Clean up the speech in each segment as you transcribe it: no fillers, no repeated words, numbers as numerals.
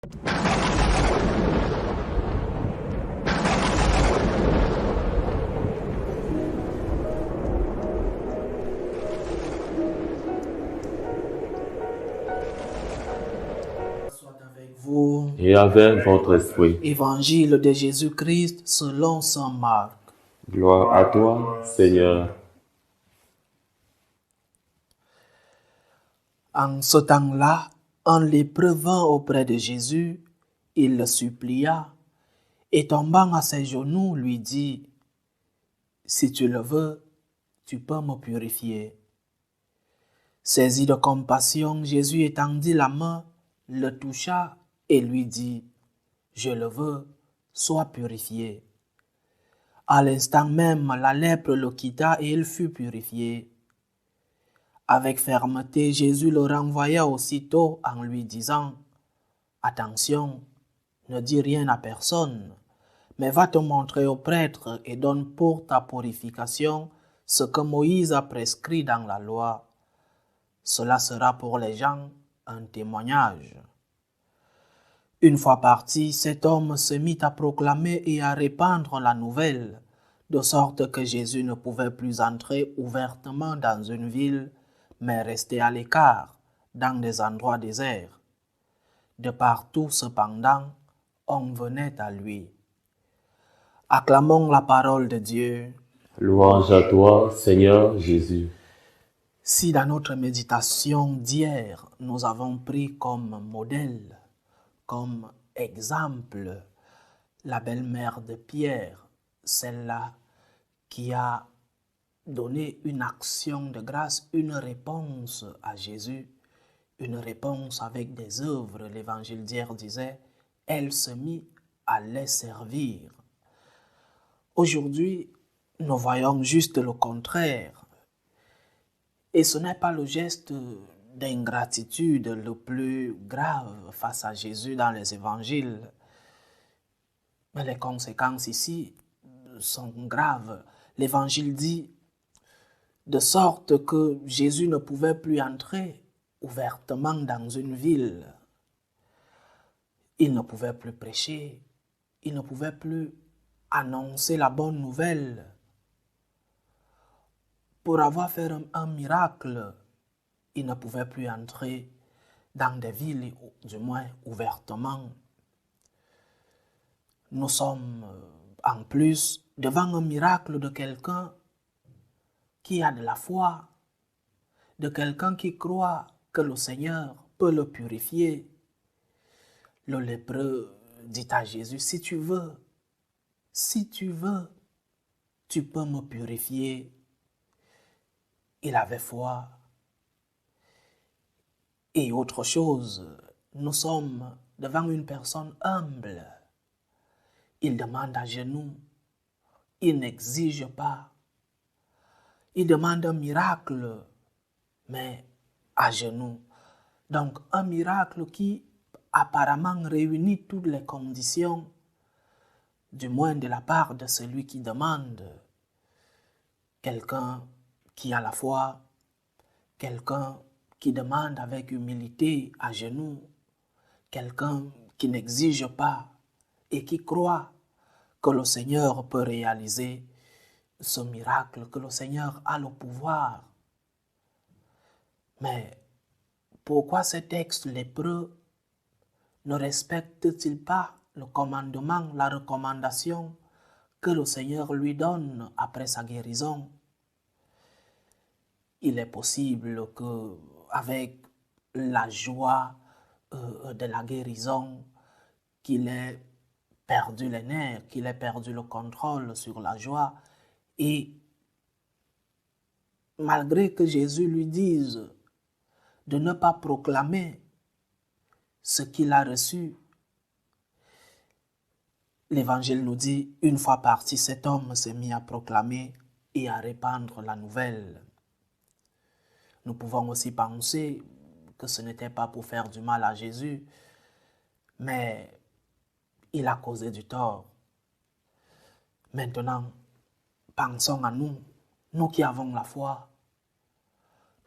Vous, et avec votre esprit. Évangile de Jésus-Christ selon saint Marc. Gloire à toi, Seigneur. En ce temps-là, un lépreux vint auprès de Jésus, il le supplia, et tombant à ses genoux, lui dit, « Si tu le veux, tu peux me purifier. » Saisi de compassion, Jésus étendit la main, le toucha et lui dit, « Je le veux, sois purifié. » À l'instant même, la lèpre le quitta et il fut purifié. Avec fermeté, Jésus le renvoya aussitôt en lui disant, « Attention, ne dis rien à personne, mais va te montrer au prêtre et donne pour ta purification ce que Moïse a prescrit dans la loi. Cela sera pour les gens un témoignage. » Une fois parti, cet homme se mit à proclamer et à répandre la nouvelle, de sorte que Jésus ne pouvait plus entrer ouvertement dans une ville, mais rester à l'écart, dans des endroits déserts. De partout, cependant, on venait à lui. Acclamons la parole de Dieu. Louange à toi, Seigneur Jésus. Si dans notre méditation d'hier, nous avons pris comme modèle, comme exemple, la belle-mère de Pierre, celle-là qui a donné une action de grâce, une réponse à Jésus, une réponse avec des œuvres. L'évangile d'hier disait, elle se mit à les servir. Aujourd'hui, nous voyons juste le contraire. Et ce n'est pas le geste d'ingratitude le plus grave face à Jésus dans les évangiles. Mais les conséquences ici sont graves. L'évangile dit de sorte que Jésus ne pouvait plus entrer ouvertement dans une ville. Il ne pouvait plus prêcher, il ne pouvait plus annoncer la bonne nouvelle. Pour avoir fait un miracle, il ne pouvait plus entrer dans des villes, du moins ouvertement. Nous sommes en plus devant un miracle de quelqu'un qui a de la foi, de quelqu'un qui croit que le Seigneur peut le purifier. Le lépreux dit à Jésus, si tu veux, tu peux me purifier. Il avait foi. Et autre chose, nous sommes devant une personne humble. Il demande à genoux, il n'exige pas. Il demande un miracle, mais à genoux. Donc un miracle qui apparemment réunit toutes les conditions, du moins de la part de celui qui demande. Quelqu'un qui a la foi, quelqu'un qui demande avec humilité à genoux, quelqu'un qui n'exige pas et qui croit que le Seigneur peut réaliser ce miracle, que le Seigneur a le pouvoir. Mais pourquoi ce texte lépreux ne respecte-t-il pas le commandement, la recommandation que le Seigneur lui donne après sa guérison? Il est possible que, avec la joie de la guérison, qu'il ait perdu les nerfs, qu'il ait perdu le contrôle sur la joie, et malgré que Jésus lui dise de ne pas proclamer ce qu'il a reçu, l'Évangile nous dit, une fois parti, cet homme s'est mis à proclamer et à répandre la nouvelle. Nous pouvons aussi penser que ce n'était pas pour faire du mal à Jésus, mais il a causé du tort. Maintenant, pensons à nous, nous qui avons la foi,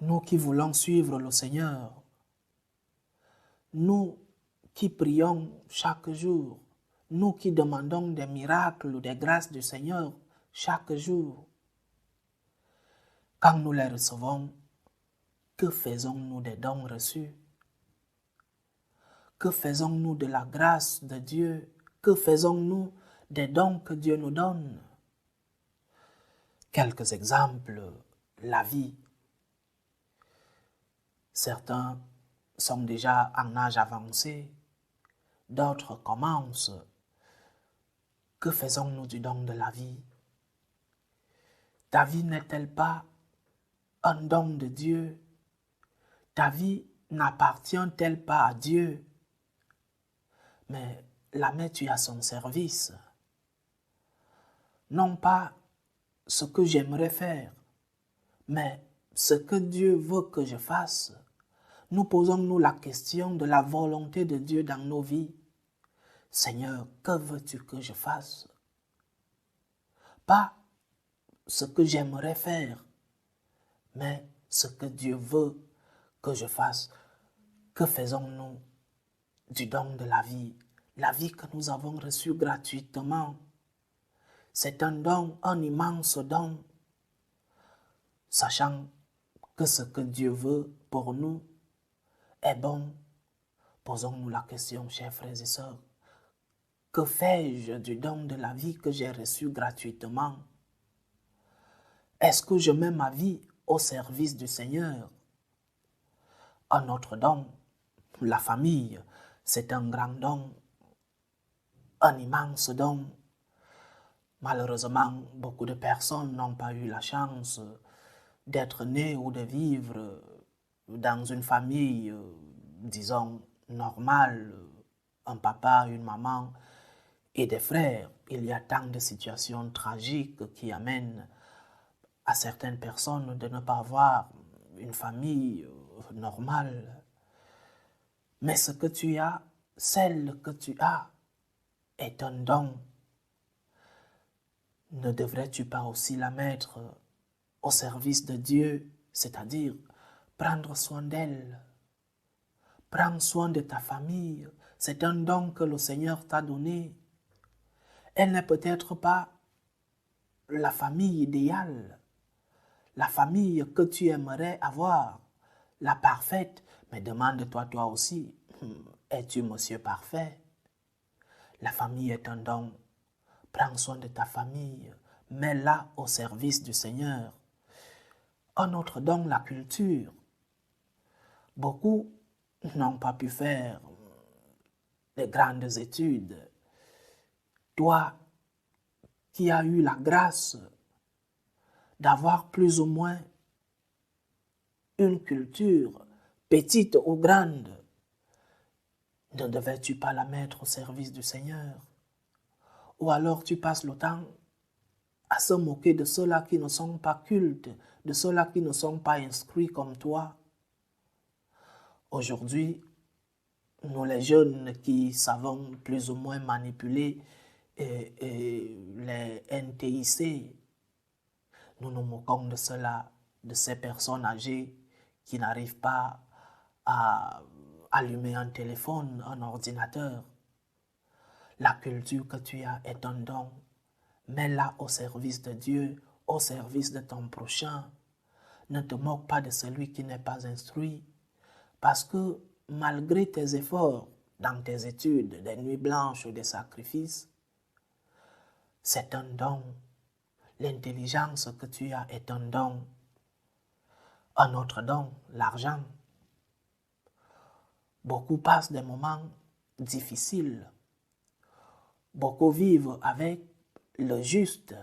nous qui voulons suivre le Seigneur, nous qui prions chaque jour, nous qui demandons des miracles ou des grâces du Seigneur chaque jour, quand nous les recevons, que faisons-nous des dons reçus? Que faisons-nous de la grâce de Dieu? Que faisons-nous des dons que Dieu nous donne? Quelques exemples, la vie. Certains sont déjà en âge avancé, d'autres commencent. Que faisons-nous du don de la vie? Ta vie n'est-elle pas un don de Dieu? Ta vie n'appartient-elle pas à Dieu? Mais la mets-tu à son service? Non pas ce que j'aimerais faire, mais ce que Dieu veut que je fasse. Nous posons-nous la question de la volonté de Dieu dans nos vies. Seigneur, que veux-tu que je fasse? Pas ce que j'aimerais faire, mais ce que Dieu veut que je fasse. Que faisons-nous du don de la vie que nous avons reçue gratuitement? C'est un don, un immense don, sachant que ce que Dieu veut pour nous est bon. Posons-nous la question, chers frères et sœurs, que fais-je du don de la vie que j'ai reçu gratuitement? Est-ce que je mets ma vie au service du Seigneur? Un autre don, la famille, c'est un grand don, un immense don. Malheureusement, beaucoup de personnes n'ont pas eu la chance d'être nées ou de vivre dans une famille, disons, normale, un papa, une maman et des frères. Il y a tant de situations tragiques qui amènent à certaines personnes de ne pas avoir une famille normale. Mais ce que tu as, celle que tu as, est un don. Ne devrais-tu pas aussi la mettre au service de Dieu, c'est-à-dire prendre soin d'elle? Prends soin de ta famille, c'est un don que le Seigneur t'a donné. Elle n'est peut-être pas la famille idéale, la famille que tu aimerais avoir, la parfaite, mais demande-toi toi aussi, es-tu monsieur parfait? La famille est un don. Prends soin de ta famille, mets-la au service du Seigneur. Un autre don, la culture. Beaucoup n'ont pas pu faire de grandes études. Toi qui as eu la grâce d'avoir plus ou moins une culture, petite ou grande, ne devais-tu pas la mettre au service du Seigneur? Ou alors tu passes le temps à se moquer de ceux-là qui ne sont pas cultes, de ceux-là qui ne sont pas instruits comme toi. Aujourd'hui, nous les jeunes qui savons plus ou moins manipuler les NTIC, nous nous moquons de cela, de ces personnes âgées qui n'arrivent pas à allumer un téléphone, un ordinateur. La culture que tu as est un don. Mets-la au service de Dieu, au service de ton prochain. Ne te moque pas de celui qui n'est pas instruit. Parce que malgré tes efforts dans tes études, des nuits blanches ou des sacrifices, c'est un don. L'intelligence que tu as est un don. Un autre don, l'argent. Beaucoup passent des moments difficiles. Beaucoup vivent avec le juste.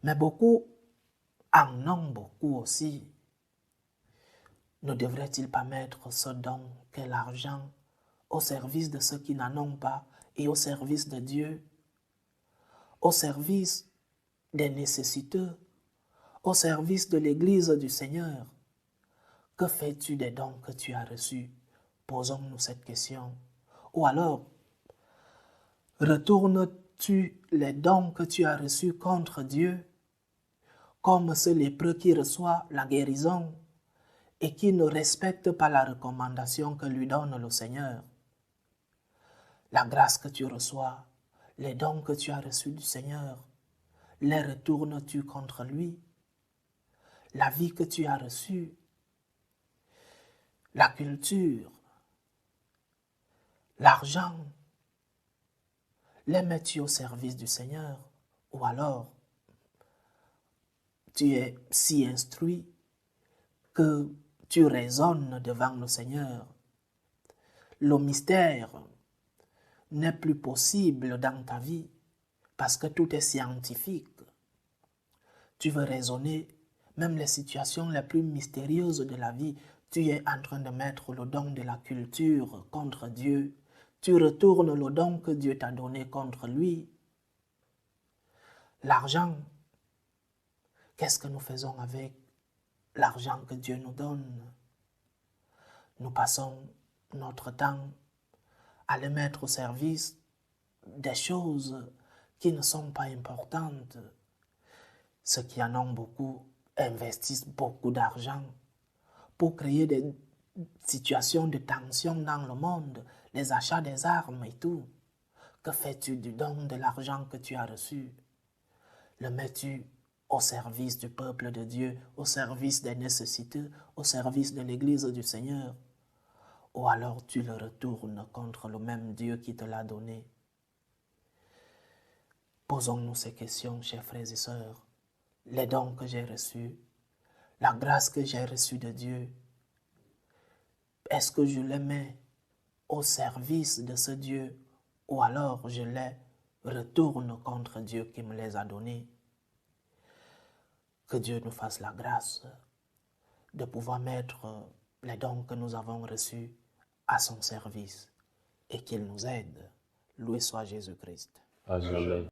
Mais beaucoup en ont beaucoup aussi. Ne devrait-il pas mettre ce don qu'est l'argent au service de ceux qui n'en ont pas et au service de Dieu, au service des nécessiteux, au service de l'Église du Seigneur? Que fais-tu des dons que tu as reçus? Posons-nous cette question. Ou alors, retournes-tu les dons que tu as reçus contre Dieu, comme ce lépreux qui reçoit la guérison et qui ne respecte pas la recommandation que lui donne le Seigneur? La grâce que tu reçois, les dons que tu as reçus du Seigneur, les retournes-tu contre lui? La vie que tu as reçue, la culture, l'argent, les mets-tu au service du Seigneur? Ou alors, tu es si instruit que tu raisonnes devant le Seigneur. Le mystère n'est plus possible dans ta vie parce que tout est scientifique. Tu veux raisonner, même les situations les plus mystérieuses de la vie, tu es en train de mettre le don de la culture contre Dieu. Tu retournes le don que Dieu t'a donné contre lui. L'argent, qu'est-ce que nous faisons avec l'argent que Dieu nous donne? Nous passons notre temps à le mettre au service des choses qui ne sont pas importantes. Ceux qui en ont beaucoup investissent beaucoup d'argent pour créer des situations de tension dans le monde, les achats des armes et tout. Que fais-tu du don de l'argent que tu as reçu? Le mets-tu au service du peuple de Dieu, au service des nécessiteux, au service de l'Église du Seigneur? Ou alors tu le retournes contre le même Dieu qui te l'a donné? Posons-nous ces questions, chers frères et sœurs. Les dons que j'ai reçus, la grâce que j'ai reçue de Dieu, est-ce que je les mets au service de ce Dieu ou alors je les retourne contre Dieu qui me les a donnés? Que Dieu nous fasse la grâce de pouvoir mettre les dons que nous avons reçus à son service et qu'il nous aide. Loué soit Jésus-Christ. À jamais.